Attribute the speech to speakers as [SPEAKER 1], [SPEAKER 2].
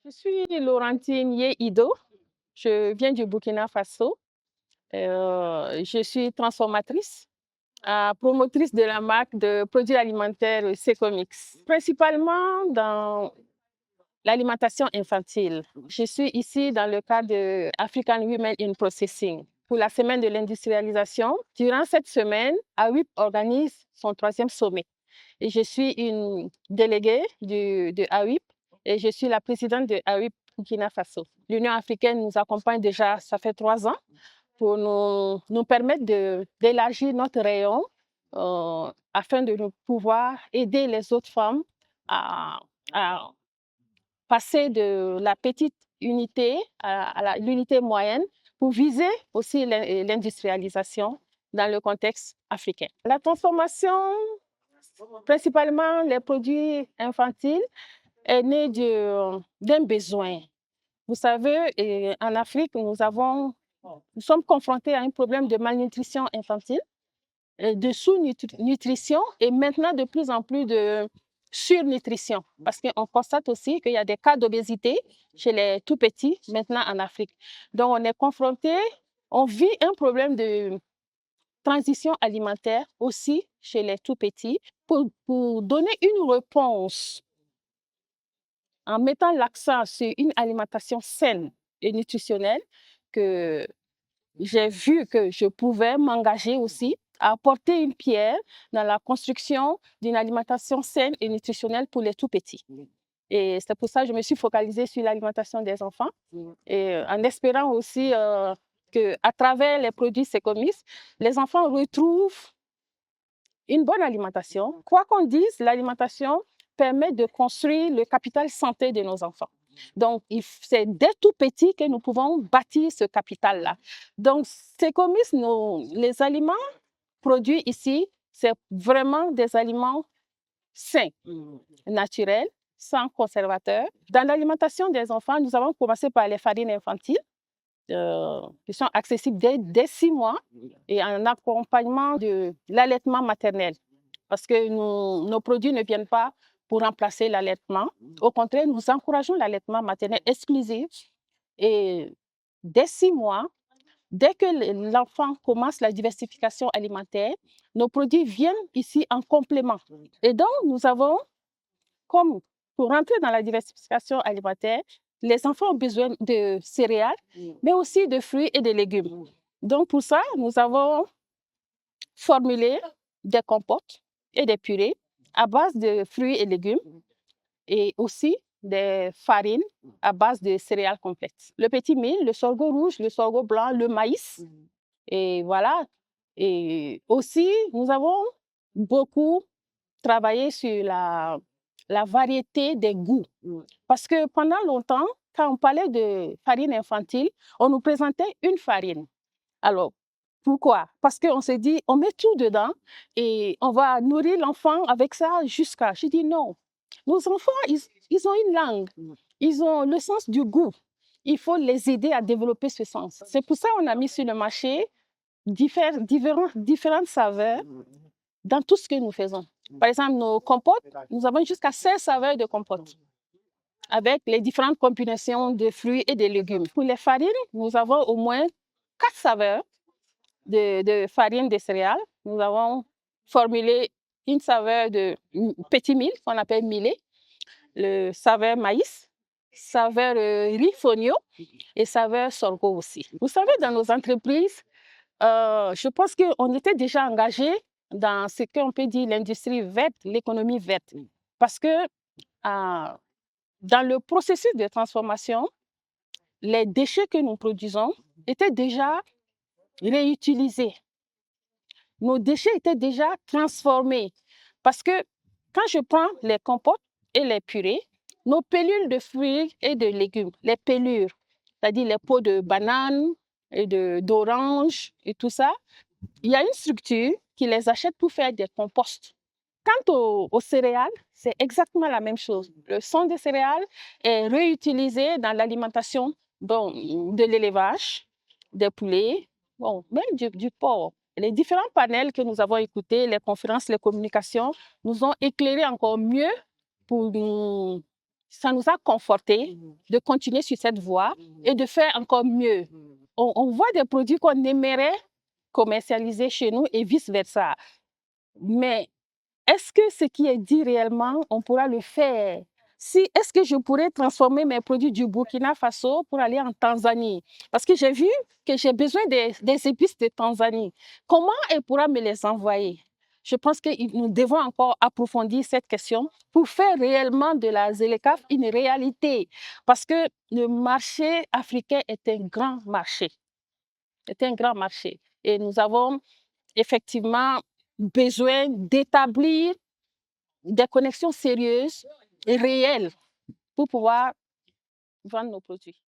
[SPEAKER 1] Je suis Laurentine Ido. Je viens du Burkina Faso. Je suis transformatrice, promotrice de la marque de produits alimentaires Secomix, principalement dans l'alimentation infantile. Je suis ici dans le cadre de African Women in Processing pour la semaine de l'industrialisation. Durant cette semaine, AWIP organise son 3e sommet. Et je suis une déléguée de AWIP et je suis la présidente de AWIP Burkina Faso. L'Union africaine nous accompagne déjà, ça fait 3 ans, pour nous permettre d'élargir notre rayon afin de nous pouvoir aider les autres femmes à passer de la petite unité à l'unité moyenne pour viser aussi l'industrialisation dans le contexte africain. La transformation, principalement les produits infantiles, est née d'un besoin. Vous savez, en Afrique, nous sommes confrontés à un problème de malnutrition infantile, de sous-nutrition et maintenant de plus en plus de surnutrition. Parce qu'on constate aussi qu'il y a des cas d'obésité chez les tout-petits maintenant en Afrique. Donc on est confronté, on vit un problème de transition alimentaire aussi chez les tout-petits pour donner une réponse en mettant l'accent sur une alimentation saine et nutritionnelle que j'ai vu que je pouvais m'engager aussi à apporter une pierre dans la construction d'une alimentation saine et nutritionnelle pour les tout-petits. Et c'est pour ça que je me suis focalisée sur l'alimentation des enfants et en espérant aussi qu'à travers les produits Secomix, les enfants retrouvent une bonne alimentation. Quoi qu'on dise, l'alimentation permet de construire le capital santé de nos enfants. Donc, c'est dès tout petit que nous pouvons bâtir ce capital-là. Donc, Secomix, les aliments produits ici, c'est vraiment des aliments sains, naturels, sans conservateurs. Dans l'alimentation des enfants, nous avons commencé par les farines infantiles, qui sont accessibles dès 6 mois et en accompagnement de l'allaitement maternel. Parce que nos produits ne viennent pas pour remplacer l'allaitement. Au contraire, nous encourageons l'allaitement maternel exclusif. Et dès 6 mois, dès que l'enfant commence la diversification alimentaire, nos produits viennent ici en complément. Et donc, nous avons, comme pour rentrer dans la diversification alimentaire, les enfants ont besoin de céréales, mais aussi de fruits et de légumes. Donc, pour ça, nous avons formulé des compotes et des purées à base de fruits et légumes et aussi des farines à base de céréales complètes. Le petit mil, le sorgho rouge, le sorgho blanc, le maïs. Et voilà. Et aussi, nous avons beaucoup travaillé sur la variété des goûts. Parce que pendant longtemps, quand on parlait de farine infantile, on nous présentait une farine. Alors, pourquoi? Parce qu'on s'est dit, on met tout dedans et on va nourrir l'enfant avec ça jusqu'à... Je dis non. Nos enfants, ils ont une langue, ils ont le sens du goût. Il faut les aider à développer ce sens. C'est pour ça qu'on a mis sur le marché différentes saveurs dans tout ce que nous faisons. Par exemple, nos compotes, nous avons jusqu'à 16 saveurs de compotes avec les différentes combinaisons de fruits et de légumes. Pour les farines, nous avons au moins 4 saveurs de farine de céréales. Nous avons formulé une saveur de petit mil, qu'on appelle millet, le saveur maïs, saveur riz fonio et saveur sorgho aussi. Vous savez, dans nos entreprises, je pense qu'on était déjà engagé dans ce qu'on peut dire l'industrie verte, l'économie verte. Parce que dans le processus de transformation, les déchets que nous produisons étaient déjà réutilisés. Nos déchets étaient déjà transformés. Parce que quand je prends les compotes et les purées, nos pellules de fruits et de légumes, les pelures, c'est-à-dire les peaux de banane et d'orange et tout ça, il y a une structure qui les achète pour faire des composts. Quant aux céréales, c'est exactement la même chose. Le son des céréales est réutilisé dans l'alimentation de l'élevage, des poulets, même du porc. Les différents panels que nous avons écoutés, les conférences, les communications, nous ont éclairé encore mieux pour nous ça nous a confortés de continuer sur cette voie et de faire encore mieux. On voit des produits qu'on aimerait commercialiser chez nous et vice-versa. Mais est-ce que ce qui est dit réellement, on pourra le faire? Est-ce que je pourrais transformer mes produits du Burkina Faso pour aller en Tanzanie? Parce que j'ai vu que j'ai besoin des épices de Tanzanie. Comment elle pourra me les envoyer? Je pense que nous devons encore approfondir cette question pour faire réellement de la ZLECAf une réalité. Parce que le marché africain est un grand marché. C'est un grand marché. Et nous avons effectivement besoin d'établir des connexions sérieuses et réelles pour pouvoir vendre nos produits.